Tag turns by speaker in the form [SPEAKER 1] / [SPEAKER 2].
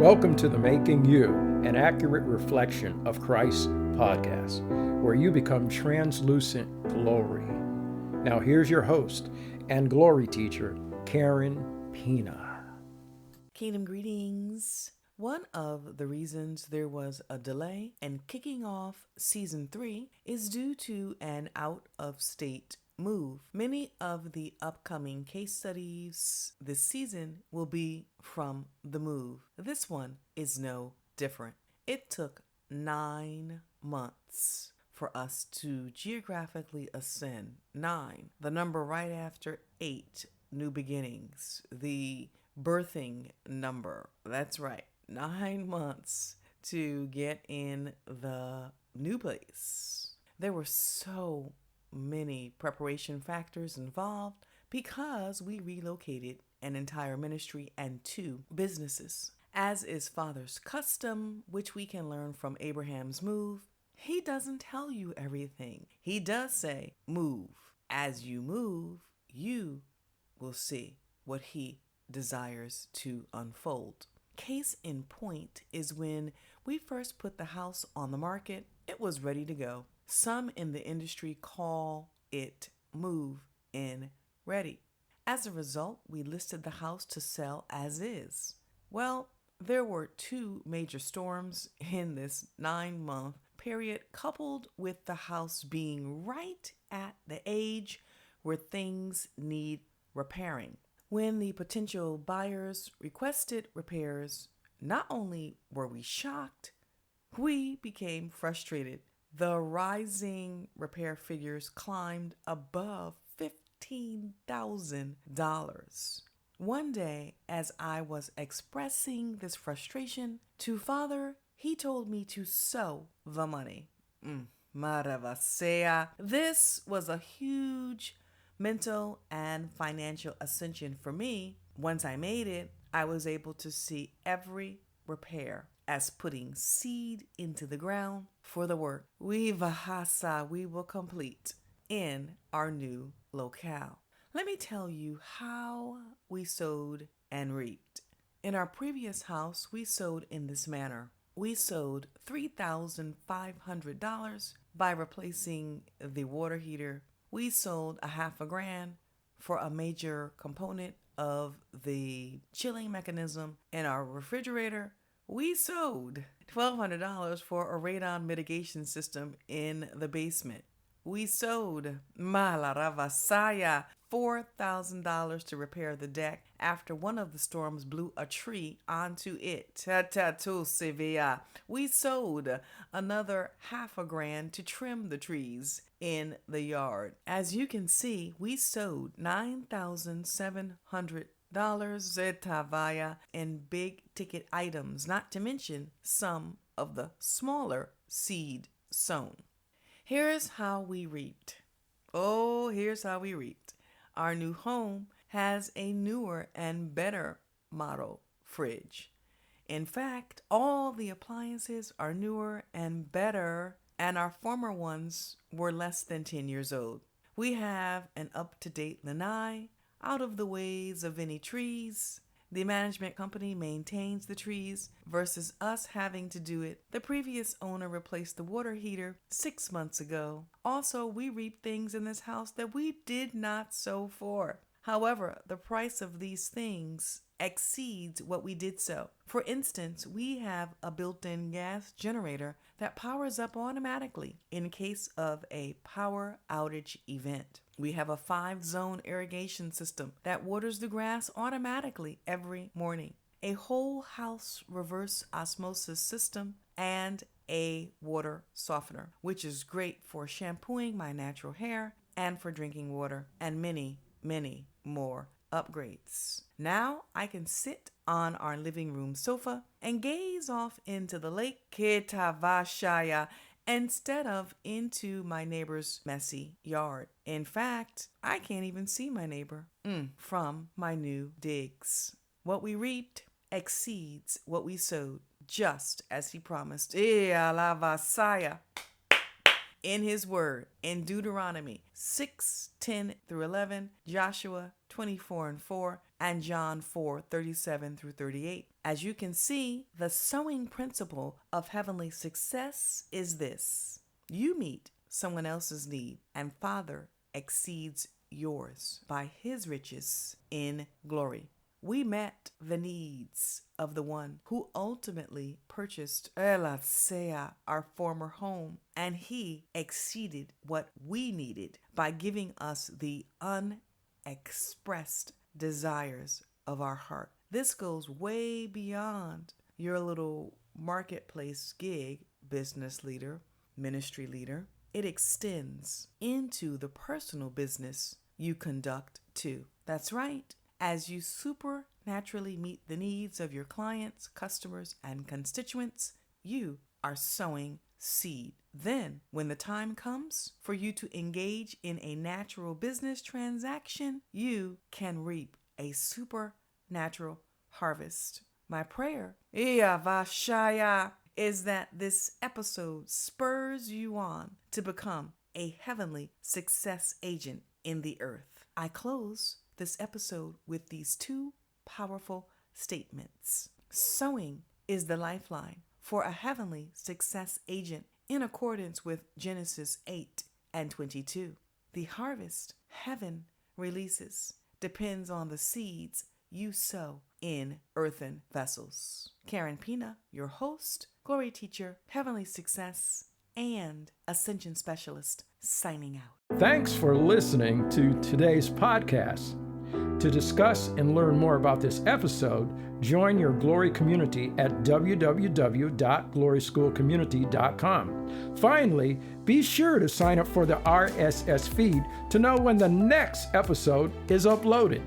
[SPEAKER 1] Welcome to the Making You, an accurate reflection of Christ podcast, where you become translucent glory. Now here's your host and glory teacher, Karen Pina.
[SPEAKER 2] Kingdom greetings. One of the reasons there was a delay in kicking off season 3 is due to an out-of-state move. Many of the upcoming case studies this season will be from the move. This one is no different. It took 9 months for us to geographically ascend. 9, the number right after 8, new beginnings, the birthing number. That's right, 9 months to get in the new place. There were so many preparation factors involved because we relocated an entire ministry and 2 businesses. As is Father's custom, which we can learn from Abraham's move, he doesn't tell you everything. He does say, move. As you move, you will see what he desires to unfold. Case in point is when we first put the house on the market, it was ready to go. Some in the industry call it move in ready. As a result, we listed the house to sell as is. Well, there were 2 major storms in this 9-month period, coupled with the house being right at the age where things need repairing. When the potential buyers requested repairs, not only were we shocked, we became frustrated. The rising repair figures climbed above $15,000. One day, as I was expressing this frustration to Father, he told me to sow the money. Maravasea. This was a huge mental and financial ascension for me. Once I made it, I was able to see every repair as putting seed into the ground for the work we will complete in our new locale. Let me tell you how we sowed and reaped. In our previous house, we sowed in this manner. We sowed $3,500 by replacing the water heater. We sold $150,000 for a major component of the chilling mechanism in our refrigerator. We sold $1,200 for a radon mitigation system in the basement. We sold Malaravasaya $4,000 to repair the deck after one of the storms blew a tree onto it. We sold another $150,000 to trim the trees in the yard. As you can see, we sold $9,700 Zetavaya in big ticket items, not to mention some of the smaller seed sown. Here's how we reaped. Here's how we reaped. Our new home has a newer and better model fridge. In fact, all the appliances are newer and better, and our former ones were less than 10 years old. We have an up-to-date lanai, out of the ways of any trees. The management company maintains the trees versus us having to do it. The previous owner replaced the water heater 6 months ago. Also, we reaped things in this house that we did not sow for. However, the price of these things exceeds what we did sow. For instance, we have a built-in gas generator that powers up automatically in case of a power outage event. We have a 5-zone irrigation system that waters the grass automatically every morning, a whole house reverse osmosis system, and a water softener, which is great for shampooing my natural hair and for drinking water, and many, many more upgrades. Now I can sit on our living room sofa and gaze off into the lake Ketavashaya instead of into my neighbor's messy yard. In fact, I can't even see my neighbor from my new digs. What we reaped exceeds what we sowed, just as he promised. In his word, in Deuteronomy 6:10-11, Joshua 24:4, and John 4:37 through 38. As you can see, the sowing principle of heavenly success is this: you meet someone else's need, and Father exceeds yours by his riches in glory. We met the needs of the one who ultimately purchased our former home, and he exceeded what we needed by giving us the unexpressed desires of our heart. This goes way beyond your little marketplace gig, business leader, ministry leader. It extends into the personal business you conduct too. That's right. As you supernaturally meet the needs of your clients, customers, and constituents, you are sowing seed. Then, when the time comes for you to engage in a natural business transaction, you can reap a supernatural harvest. My prayer is that this episode spurs you on to become a heavenly success agent in the earth. I close this episode with these two powerful statements. Sowing is the lifeline for a heavenly success agent in accordance with Genesis 8:22. The harvest heaven releases depends on the seeds you sow in earthen vessels. Karen Pina, your host, glory teacher, heavenly success, and ascension specialist, signing out.
[SPEAKER 1] Thanks for listening to today's podcast. To discuss and learn more about this episode, join your Glory community at www.gloryschoolcommunity.com. Finally, be sure to sign up for the RSS feed to know when the next episode is uploaded.